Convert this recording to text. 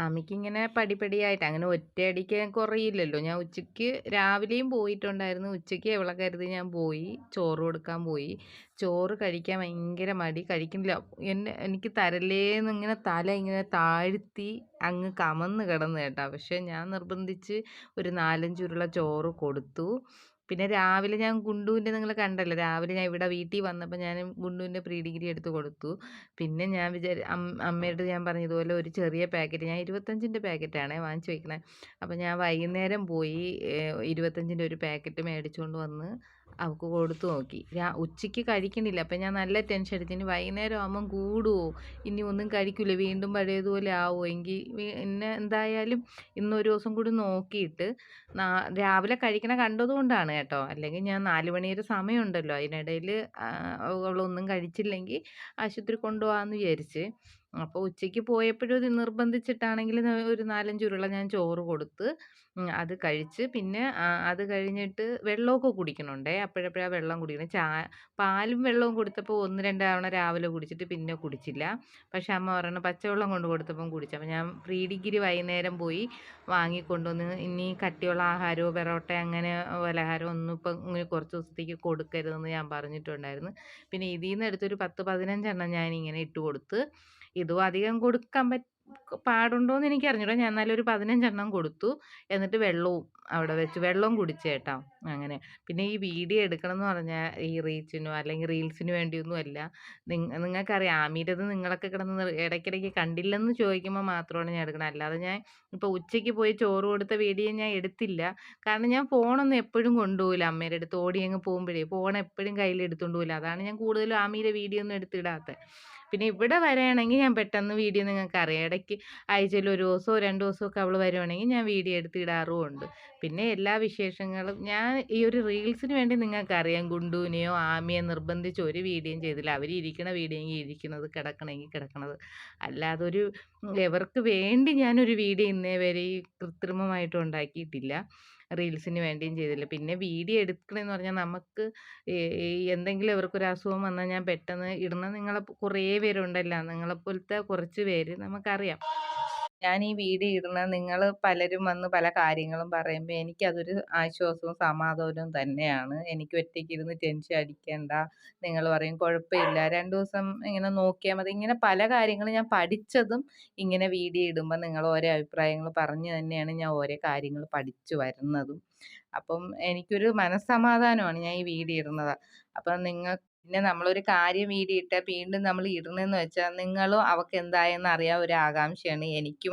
ആമിക്കിങ്ങനെ പടിപടിയായിട്ട് അങ്ങനെ ഒറ്റയടിക്ക് കുറയില്ലല്ലോ. ഞാൻ ഉച്ചയ്ക്ക് രാവിലെയും പോയിട്ടുണ്ടായിരുന്നു. ഉച്ചയ്ക്ക് ഇവളെ കരുതി ഞാൻ പോയി. ചോറ് കൊടുക്കാൻ പോയി. ചോറ് കഴിക്കാൻ ഭയങ്കര മടി. കഴിക്കുന്നില്ല. എനിക്ക് തരല്ലേന്ന് ഇങ്ങനെ തല ഇങ്ങനെ താഴ്ത്തി അങ്ങ് കമന്ന് കിടന്ന് കേട്ടാ. പക്ഷെ ഞാൻ നിർബന്ധിച്ച് ഒരു 4, 5 ഉരുള ചോറ് കൊടുത്തു. പിന്നെ രാവിലെ ഞാൻ ഗുണ്ടുവിൻ്റെ നിങ്ങൾ കണ്ടല്ലോ. രാവിലെ ഞാൻ ഇവിടെ വീട്ടിൽ വന്നപ്പോൾ ഞാൻ ഗുണ്ടുവിൻ്റെ പ്രീ ഡിഗ്രി എടുത്ത് കൊടുത്തു. പിന്നെ ഞാൻ അമ്മയോട് ഞാൻ പറഞ്ഞു ഇതുപോലെ ഒരു ചെറിയ പാക്കറ്റ് ഞാൻ 25ൻ്റെ പാക്കറ്റാണേ വാങ്ങിച്ച് വയ്ക്കണേ. അപ്പോൾ ഞാൻ വൈകുന്നേരം പോയി 25ൻ്റെ ഒരു പാക്കറ്റ് മേടിച്ചുകൊണ്ട് വന്ന് അവൾക്ക് കൊടുത്തു നോക്കി. ഉച്ചയ്ക്ക് കഴിക്കണില്ല. അപ്പം ഞാൻ നല്ല ടെൻഷൻ അടിച്ചു. ഇനി വൈകുന്നേരം ആകുമ്പം കൂടുമോ, ഇനി ഒന്നും കഴിക്കില്ല, വീണ്ടും പഴയതുപോലെ ആവുമോ, എങ്കിൽ പിന്നെ എന്തായാലും ഇന്നൊരു ദിവസം കൂടി നോക്കിയിട്ട് രാവിലെ കഴിക്കണ കണ്ടതുകൊണ്ടാണ് കേട്ടോ. അല്ലെങ്കിൽ ഞാൻ 4 മണി വരെ സമയമുണ്ടല്ലോ, അതിനിടയിൽ അവളൊന്നും കഴിച്ചില്ലെങ്കിൽ ആശുപത്രി കൊണ്ടുപോകാമെന്ന് വിചാരിച്ച്. അപ്പോൾ ഉച്ചയ്ക്ക് പോയപ്പോഴും ഇത് നിർബന്ധിച്ചിട്ടാണെങ്കിലും ഒരു 4, 5 ഉരുള ഞാൻ ചോറ് കൊടുത്ത് അത് കഴിച്ച്. പിന്നെ അത് കഴിഞ്ഞിട്ട് വെള്ളമൊക്കെ കുടിക്കണുണ്ടേ. അപ്പോഴപ്പോഴാണ് വെള്ളം കുടിക്കണം. പാലും വെള്ളവും കൊടുത്തപ്പോൾ 1, 2 തവണ രാവിലെ കുടിച്ചിട്ട് പിന്നെ കുടിച്ചില്ല. പക്ഷെ അമ്മ പറയണ പച്ചവെള്ളം കൊണ്ട് കൊടുത്തപ്പം കുടിച്ചു. അപ്പോൾ ഞാൻ പ്രീ ഡിഗ്രി വൈകുന്നേരം പോയി വാങ്ങിക്കൊണ്ടുവന്ന് ഇനി കട്ടിയുള്ള ആഹാരമോ പെറോട്ട അങ്ങനെ പലഹാരം ഒന്നും ഇപ്പം ഇങ്ങനെ കുറച്ച് ദിവസത്തേക്ക് കൊടുക്കരുതെന്ന് ഞാൻ പറഞ്ഞിട്ടുണ്ടായിരുന്നു. പിന്നെ ഇതിൽ നിന്ന് എടുത്തൊരു 10, 15 എണ്ണം ഞാനിങ്ങനെ ഇട്ട് കൊടുത്ത്. ഇതും അധികം കൊടുക്കാൻ പാടുണ്ടോയെന്ന് എനിക്കറിഞ്ഞൂടാ. ഞാൻ എന്നാലും ഒരു 15 എണ്ണം കൊടുത്തു. എന്നിട്ട് വെള്ളവും അവിടെ വെച്ച് വെള്ളവും കുടിച്ചു കേട്ടോ. അങ്ങനെ പിന്നെ ഈ വീഡിയോ എടുക്കണം എന്ന് പറഞ്ഞാൽ ഈ റീച്ചിനോ അല്ലെങ്കിൽ റീൽസിന് വേണ്ടിയൊന്നും അല്ല. നിങ്ങൾക്കറിയാം ആമീരത് നിങ്ങളൊക്കെ കിടന്ന് ഇടയ്ക്കിടയ്ക്ക് കണ്ടില്ലെന്ന് ചോദിക്കുമ്പോൾ മാത്രമാണ് ഞാൻ എടുക്കണം. അല്ലാതെ ഞാൻ ഇപ്പോൾ ഉച്ചയ്ക്ക് പോയി ചോറ് കൊടുത്ത വീഡിയോ ഞാൻ എടുത്തില്ല. കാരണം ഞാൻ ഫോണൊന്നും എപ്പോഴും കൊണ്ടുപോകില്ല. അമ്മയുടെ അടുത്ത് ഓടി അങ്ങ് പോകുമ്പോഴേ ഫോൺ എപ്പോഴും കയ്യിൽ എടുത്തുകൊണ്ട് പോകില്ല. അതാണ് ഞാൻ കൂടുതലും ആമീരെ വീഡിയോ ഒന്നും എടുത്തിടാത്തത്. പിന്നെ ഇവിടെ വരികയാണെങ്കിൽ ഞാൻ പെട്ടെന്ന് വീഡിയോ നിങ്ങൾക്കറിയാം. ഇടയ്ക്ക് ആഴ്ചയിൽ ഒരു ദിവസമോ 2 ദിവസമൊക്കെ അവൾ വരുവാണെങ്കിൽ ഞാൻ വീഡിയോ എടുത്ത് ഇടാറുമുണ്ട്. പിന്നെ എല്ലാ വിശേഷങ്ങളും ഞാൻ ഈ ഒരു റീൽസിന് വേണ്ടി നിങ്ങൾക്കറിയാം ഗുണ്ടുവിനെയോ ആമിയെ നിർബന്ധിച്ച് ഒരു വീഡിയോയും ചെയ്തില്ല. അവർ ഇരിക്കണ വീഡിയോയെങ്കിൽ ഇരിക്കുന്നത്, കിടക്കണമെങ്കിൽ കിടക്കണത്. അല്ലാതെ എവർക്ക് വേണ്ടി ഞാനൊരു വീഡിയോ ഇന്നേ വരെ ഈ കൃത്രിമമായിട്ട് ഉണ്ടാക്കിയിട്ടില്ല. റീൽസിന് വേണ്ടിയും ചെയ്തില്ല. പിന്നെ വീഡിയോ എടുക്കണമെന്ന് പറഞ്ഞാൽ നമുക്ക് ഈ ഈ എന്തെങ്കിലും ഇവർക്കൊരു അസുഖം വന്നാൽ ഞാൻ പെട്ടെന്ന് ഇടുന്ന നിങ്ങളെ കുറേ പേരുണ്ടല്ലോ. നിങ്ങളെപ്പോലത്തെ കുറച്ച് പേര് നമുക്കറിയാം. ഞാൻ ഈ വീഡിയോ ഇടുന്നത് നിങ്ങൾ പലരും വന്ന് പല കാര്യങ്ങളും പറയുമ്പോൾ എനിക്കതൊരു ആശ്വാസവും സമാധാനവും തന്നെയാണ്. എനിക്ക് ഒറ്റയ്ക്കിരുന്ന് ടെൻഷൻ അടിക്കേണ്ട. നിങ്ങൾ പറയും കുഴപ്പമില്ല 2 ദിവസം ഇങ്ങനെ നോക്കിയാൽ മതി. ഇങ്ങനെ പല കാര്യങ്ങളും ഞാൻ പഠിച്ചതും ഇങ്ങനെ വീഡിയോ ഇടുമ്പോൾ നിങ്ങൾ ഓരോ അഭിപ്രായങ്ങൾ പറഞ്ഞ് തന്നെയാണ് ഞാൻ ഓരോ കാര്യങ്ങൾ പഠിച്ചു വരുന്നതും. അപ്പം എനിക്കൊരു മനസ്സമാധാനമാണ് ഞാൻ ഈ വീഡിയോ ഇടുന്നത്. അപ്പം പിന്നെ നമ്മളൊരു കാര്യം വീഡിയോ ഇട്ടാൽ വീണ്ടും നമ്മൾ ഇടണമെന്ന് വെച്ചാൽ നിങ്ങളും അവൾക്ക് എന്തായെന്ന് അറിയാൻ ഒരു ആകാംക്ഷയാണ് എനിക്കും.